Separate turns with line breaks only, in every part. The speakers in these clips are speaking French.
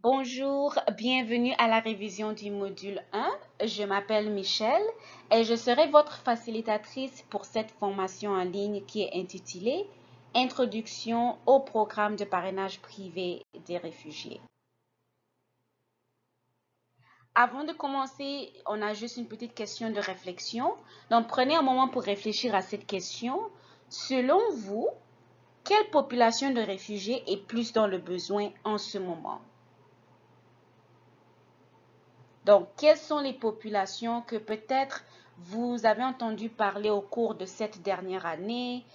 Bonjour, bienvenue à la révision du module 1. Je m'appelle Michelle et je serai votre facilitatrice pour cette formation en ligne qui est intitulée Introduction au programme de parrainage privé des réfugiés. Avant de commencer, on a juste une petite question de réflexion. Donc, prenez un moment pour réfléchir à cette question. Selon vous, quelle population de réfugiés est plus dans le besoin en ce moment? Donc, quelles sont les populations que peut-être vous avez entendu parler au cours de cette dernière année,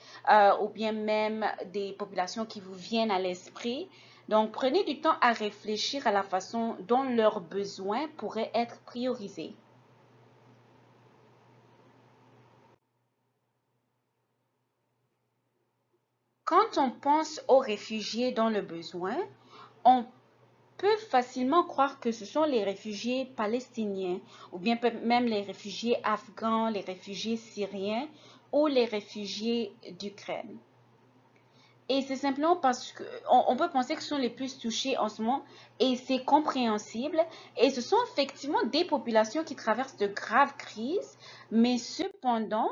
ou bien même des populations qui vous viennent à l'esprit? Donc, prenez du temps à réfléchir à la façon dont leurs besoins pourraient être priorisés. Quand on pense aux réfugiés dans le besoin, on peut facilement croire que ce sont les réfugiés palestiniens ou bien même les réfugiés afghans, les réfugiés syriens ou les réfugiés d'Ukraine. Et c'est simplement parce qu'on peut penser que ce sont les plus touchés en ce moment et c'est compréhensible. Et ce sont effectivement des populations qui traversent de graves crises, mais cependant,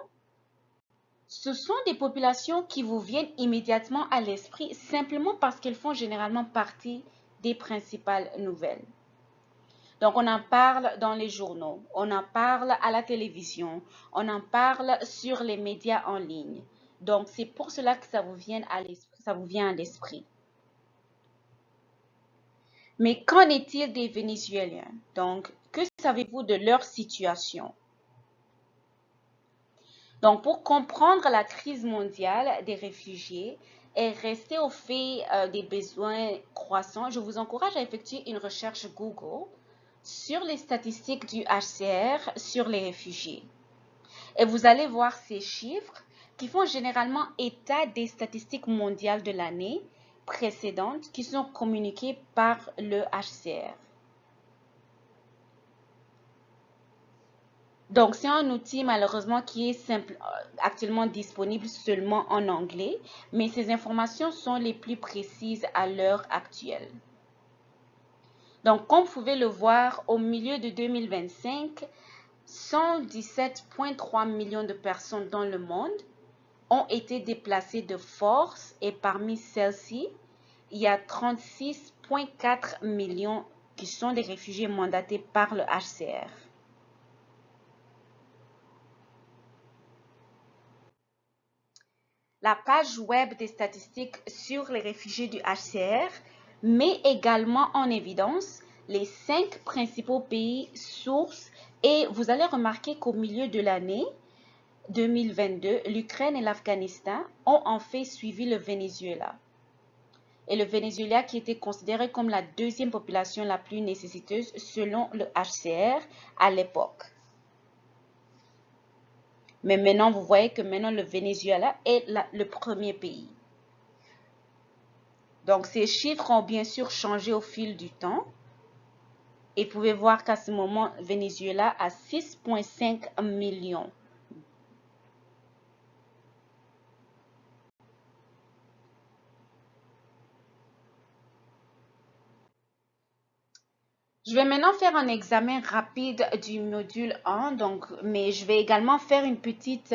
ce sont des populations qui vous viennent immédiatement à l'esprit simplement parce qu'elles font généralement partie des principales nouvelles. Donc, on en parle dans les journaux, on en parle à la télévision, on en parle sur les médias en ligne. Donc, c'est pour cela que ça vous vient à l'esprit. Mais qu'en est-il des Vénézuéliens? Donc, que savez-vous de leur situation? Donc, pour comprendre la crise mondiale des réfugiés et rester au fait des besoins croissants, je vous encourage à effectuer une recherche Google sur les statistiques du HCR sur les réfugiés. Et vous allez voir ces chiffres qui font généralement état des statistiques mondiales de l'année précédente qui sont communiquées par le HCR. Donc, c'est un outil malheureusement qui est actuellement disponible seulement en anglais, mais ces informations sont les plus précises à l'heure actuelle. Donc, comme vous pouvez le voir, au milieu de 2025, 117,3 millions de personnes dans le monde ont été déplacées de force et parmi celles-ci, il y a 36,4 millions qui sont des réfugiés mandatés par le HCR. La page web des statistiques sur les réfugiés du HCR met également en évidence les 5 principaux pays sources et vous allez remarquer qu'au milieu de l'année 2022, l'Ukraine et l'Afghanistan ont en fait suivi le Venezuela. Et le Venezuela qui était considéré comme la deuxième population la plus nécessiteuse selon le HCR à l'époque. Mais maintenant, vous voyez que maintenant le Venezuela est le premier pays. Donc, ces chiffres ont bien sûr changé au fil du temps. Et vous pouvez voir qu'à ce moment, Venezuela a 6,5 millions. Je vais maintenant faire un examen rapide du module 1, mais je vais également faire une petite...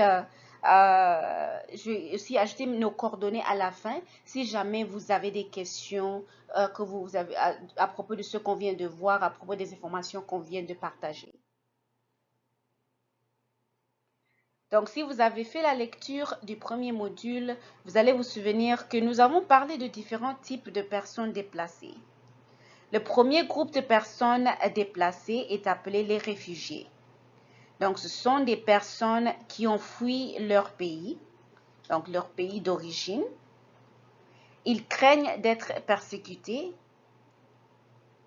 je vais aussi ajouter nos coordonnées à la fin si jamais vous avez des questions que vous avez à propos de ce qu'on vient de voir, à propos des informations qu'on vient de partager. Donc, si vous avez fait la lecture du premier module, vous allez vous souvenir que nous avons parlé de différents types de personnes déplacées. Le premier groupe de personnes déplacées est appelé les réfugiés. Donc, ce sont des personnes qui ont fui leur pays, donc leur pays d'origine. Ils craignent d'être persécutés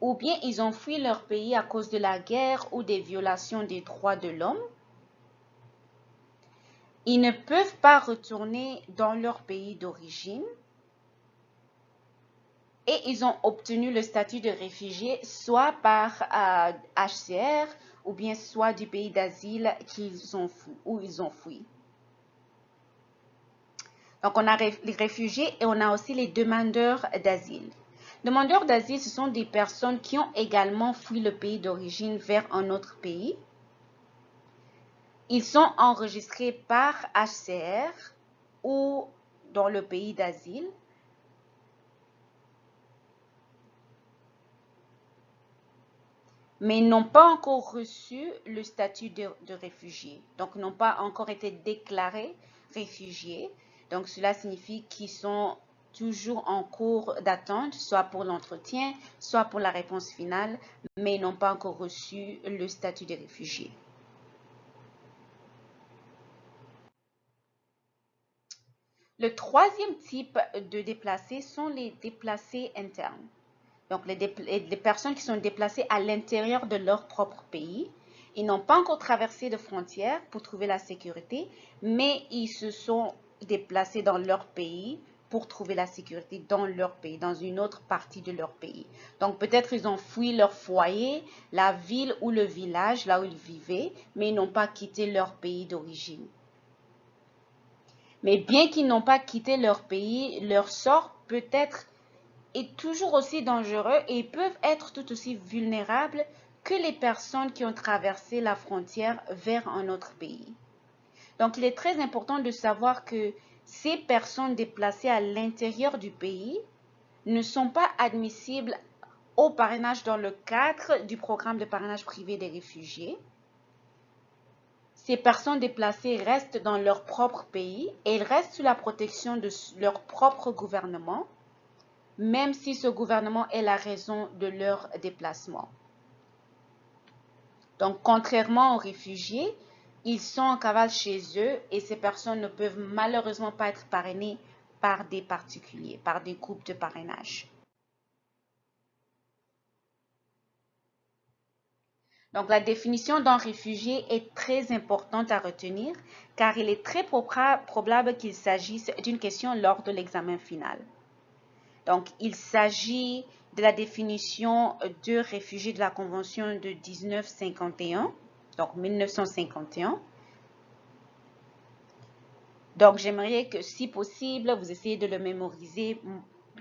ou bien ils ont fui leur pays à cause de la guerre ou des violations des droits de l'homme. Ils ne peuvent pas retourner dans leur pays d'origine et ils ont obtenu le statut de réfugié soit par HCR ou bien soit du pays d'asile où ils ont fui. Donc, on a les réfugiés et on a aussi les demandeurs d'asile. Demandeurs d'asile, ce sont des personnes qui ont également fui le pays d'origine vers un autre pays. Ils sont enregistrés par HCR ou dans le pays d'asile. Mais n'ont pas encore reçu le statut de réfugié. Donc, n'ont pas encore été déclarés réfugiés. Donc, cela signifie qu'ils sont toujours en cours d'attente, soit pour l'entretien, soit pour la réponse finale, mais n'ont pas encore reçu le statut de réfugié. Le troisième type de déplacés sont les déplacés internes. Donc, les personnes qui sont déplacées à l'intérieur de leur propre pays. Ils n'ont pas encore traversé de frontières pour trouver la sécurité, mais ils se sont déplacés dans leur pays pour trouver la sécurité dans leur pays, dans une autre partie de leur pays. Donc, peut-être ils ont fui leur foyer, la ville ou le village, là où ils vivaient, mais ils n'ont pas quitté leur pays d'origine. Mais bien qu'ils n'ont pas quitté leur pays, leur sort peut être est toujours aussi dangereux et peuvent être tout aussi vulnérables que les personnes qui ont traversé la frontière vers un autre pays. Donc, il est très important de savoir que ces personnes déplacées à l'intérieur du pays ne sont pas admissibles au parrainage dans le cadre du programme de parrainage privé des réfugiés. Ces personnes déplacées restent dans leur propre pays et elles restent sous la protection de leur propre gouvernement, même si ce gouvernement est la raison de leur déplacement. Donc, contrairement aux réfugiés, ils sont en cavale chez eux et ces personnes ne peuvent malheureusement pas être parrainées par des particuliers, par des groupes de parrainage. Donc, la définition d'un réfugié est très importante à retenir car il est très probable qu'il s'agisse d'une question lors de l'examen final. Donc, il s'agit de la définition de réfugié de la Convention de 1951, donc 1951. Donc, j'aimerais que, si possible, vous essayez de le mémoriser,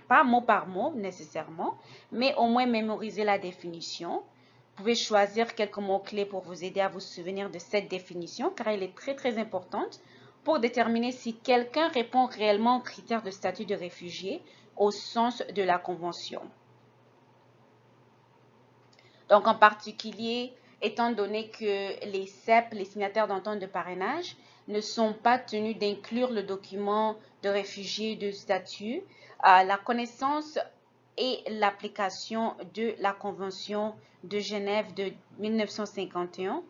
pas mot par mot nécessairement, mais au moins mémoriser la définition. Vous pouvez choisir quelques mots-clés pour vous aider à vous souvenir de cette définition, car elle est très, très importante pour déterminer si quelqu'un répond réellement aux critères de statut de réfugié au sens de la Convention. Donc, en particulier, étant donné que les CEP, les signataires d'entente de parrainage, ne sont pas tenus d'inclure le document de réfugié de statut, la connaissance et l'application de la Convention de Genève de 1951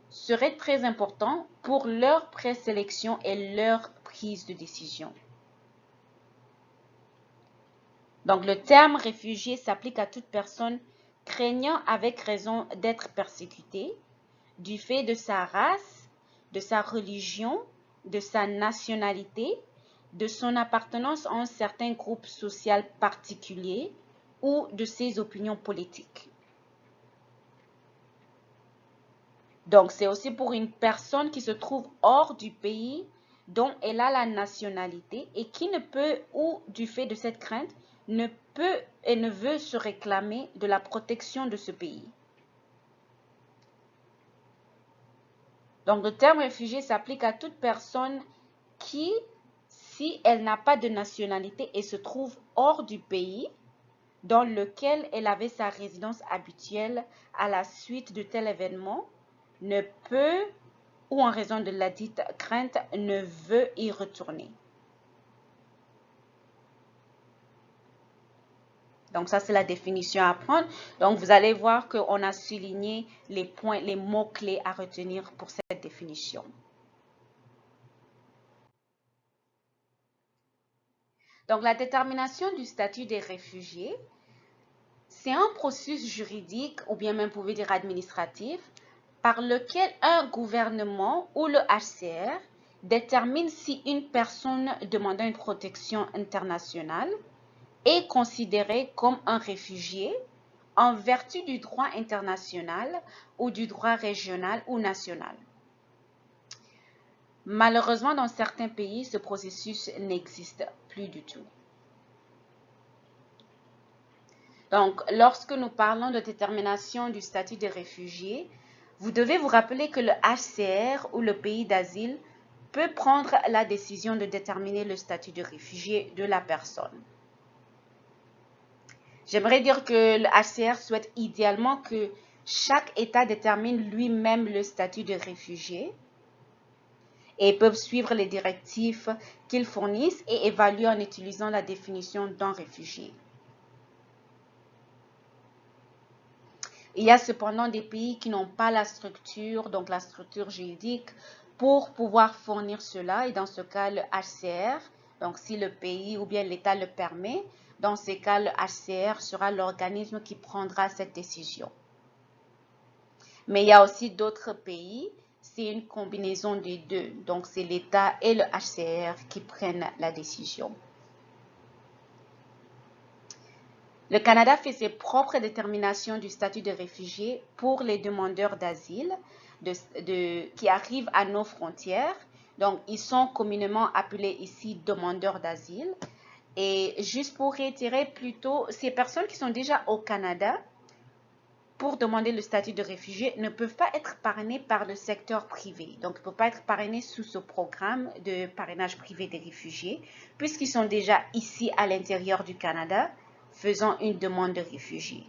serait très important pour leur présélection et leur prise de décision. Donc, le terme réfugié s'applique à toute personne craignant avec raison d'être persécutée du fait de sa race, de sa religion, de sa nationalité, de son appartenance à un certain groupe social particulier ou de ses opinions politiques. Donc, c'est aussi pour une personne qui se trouve hors du pays dont elle a la nationalité et qui ne peut, ou du fait de cette crainte, ne peut et ne veut se réclamer de la protection de ce pays. Donc, le terme réfugié s'applique à toute personne qui, si elle n'a pas de nationalité et se trouve hors du pays dans lequel elle avait sa résidence habituelle à la suite de tel événement, ne peut, ou en raison de la dite crainte, ne veut y retourner. Donc, ça, c'est la définition à prendre. Donc, vous allez voir qu'on a souligné les points, les mots-clés à retenir pour cette définition. Donc, la détermination du statut des réfugiés, c'est un processus juridique, ou bien même, vous pouvez dire administratif, par lequel un gouvernement ou le HCR détermine si une personne demandant une protection internationale est considéré comme un réfugié en vertu du droit international ou du droit régional ou national. Malheureusement, dans certains pays, ce processus n'existe plus du tout. Donc, lorsque nous parlons de détermination du statut de réfugié, vous devez vous rappeler que le HCR ou le pays d'asile peut prendre la décision de déterminer le statut de réfugié de la personne. J'aimerais dire que le HCR souhaite idéalement que chaque État détermine lui-même le statut de réfugié et peuvent suivre les directives qu'ils fournissent et évaluer en utilisant la définition d'un réfugié. Il y a cependant des pays qui n'ont pas la structure, donc la structure juridique, pour pouvoir fournir cela. Et dans ce cas, le HCR, donc si le pays ou bien l'État le permet, dans ces cas, le HCR sera l'organisme qui prendra cette décision. Mais il y a aussi d'autres pays, c'est une combinaison des deux. Donc, c'est l'État et le HCR qui prennent la décision. Le Canada fait ses propres déterminations du statut de réfugié pour les demandeurs d'asile qui arrivent à nos frontières. Donc, ils sont communément appelés ici demandeurs d'asile. Et juste pour réitérer plutôt, ces personnes qui sont déjà au Canada pour demander le statut de réfugié ne peuvent pas être parrainées par le secteur privé. Donc, ils ne peuvent pas être parrainés sous ce programme de parrainage privé des réfugiés puisqu'ils sont déjà ici à l'intérieur du Canada faisant une demande de réfugié.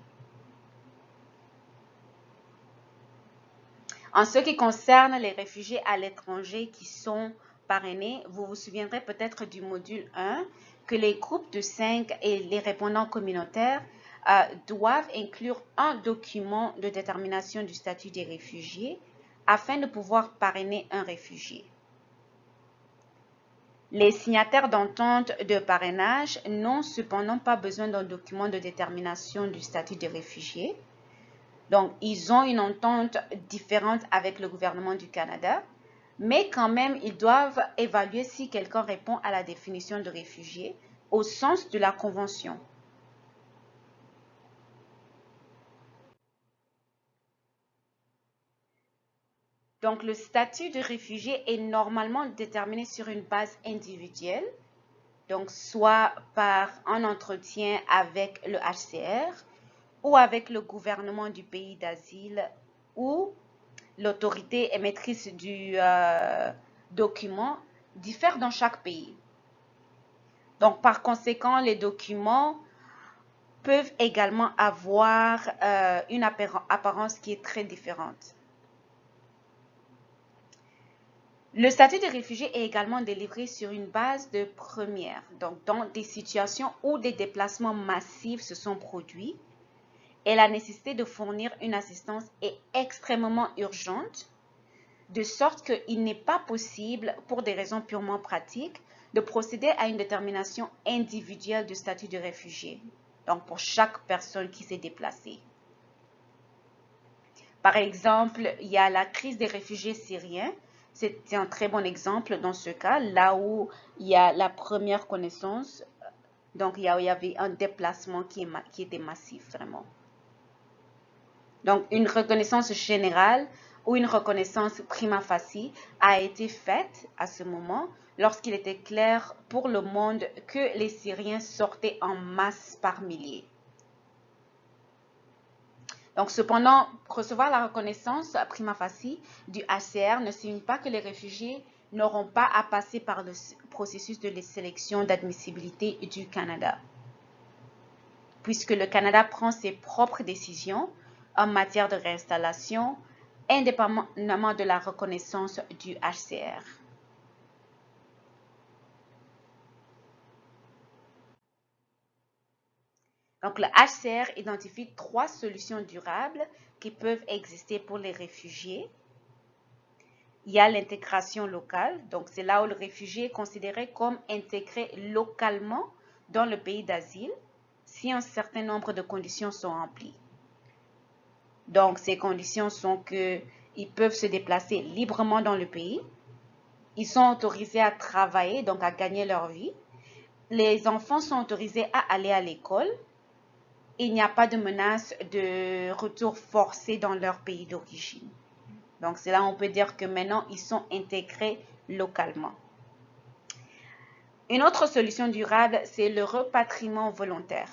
En ce qui concerne les réfugiés à l'étranger qui sont parrainés, vous vous souviendrez peut-être du module 1 que les groupes de 5 et les répondants communautaires doivent inclure un document de détermination du statut des réfugiés afin de pouvoir parrainer un réfugié. Les signataires d'entente de parrainage n'ont cependant pas besoin d'un document de détermination du statut de réfugié. Donc, ils ont une entente différente avec le gouvernement du Canada, mais quand même, ils doivent évaluer si quelqu'un répond à la définition de réfugié au sens de la Convention. Donc, le statut de réfugié est normalement déterminé sur une base individuelle, donc soit par un entretien avec le HCR ou avec le gouvernement du pays d'asile ou l'autorité émettrice du document diffère dans chaque pays. Donc, par conséquent, les documents peuvent également avoir une apparence qui est très différente. Le statut de réfugié est également délivré sur une base de première, donc dans des situations où des déplacements massifs se sont produits et la nécessité de fournir une assistance est extrêmement urgente, de sorte qu'il n'est pas possible, pour des raisons purement pratiques, de procéder à une détermination individuelle du statut de réfugié, donc pour chaque personne qui s'est déplacée. Par exemple, il y a la crise des réfugiés syriens. C'est un très bon exemple dans ce cas, là où il y a la première connaissance, donc il y avait un déplacement qui était massif vraiment. Donc une reconnaissance générale ou une reconnaissance prima facie a été faite à ce moment lorsqu'il était clair pour le monde que les Syriens sortaient en masse par milliers. Donc, cependant, recevoir la reconnaissance prima facie du HCR ne signifie pas que les réfugiés n'auront pas à passer par le processus de sélection d'admissibilité du Canada, puisque le Canada prend ses propres décisions en matière de réinstallation, indépendamment de la reconnaissance du HCR. Donc, le HCR identifie 3 solutions durables qui peuvent exister pour les réfugiés. Il y a l'intégration locale, donc c'est là où le réfugié est considéré comme intégré localement dans le pays d'asile si un certain nombre de conditions sont remplies. Donc, ces conditions sont qu'ils peuvent se déplacer librement dans le pays, ils sont autorisés à travailler, donc à gagner leur vie, les enfants sont autorisés à aller à l'école, il n'y a pas de menace de retour forcé dans leur pays d'origine. Donc, c'est là où on peut dire que maintenant, ils sont intégrés localement. Une autre solution durable, c'est le repatriement volontaire.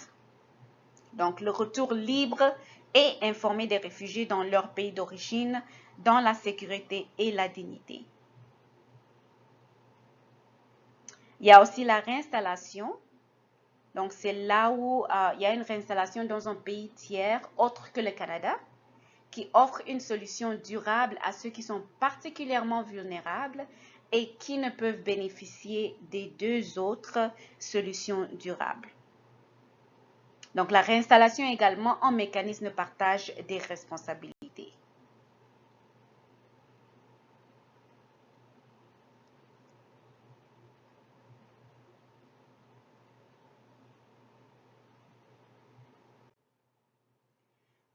Donc, le retour libre et informé des réfugiés dans leur pays d'origine, dans la sécurité et la dignité. Il y a aussi la réinstallation. Donc, c'est là où il y a une réinstallation dans un pays tiers autre que le Canada, qui offre une solution durable à ceux qui sont particulièrement vulnérables et qui ne peuvent bénéficier des deux autres solutions durables. Donc, la réinstallation est également un mécanisme de partage des responsabilités.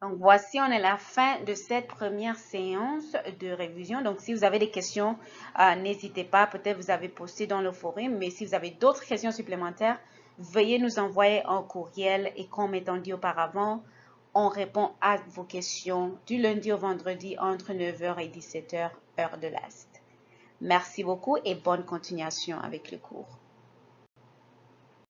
Donc, voici, on est à la fin de cette première séance de révision. Donc, si vous avez des questions, n'hésitez pas. Peut-être vous avez posté dans le forum, mais si vous avez d'autres questions supplémentaires, veuillez nous envoyer un courriel et comme étant dit auparavant, on répond à vos questions du lundi au vendredi entre 9h et 17h, heure de l'Est. Merci beaucoup et bonne continuation avec le cours.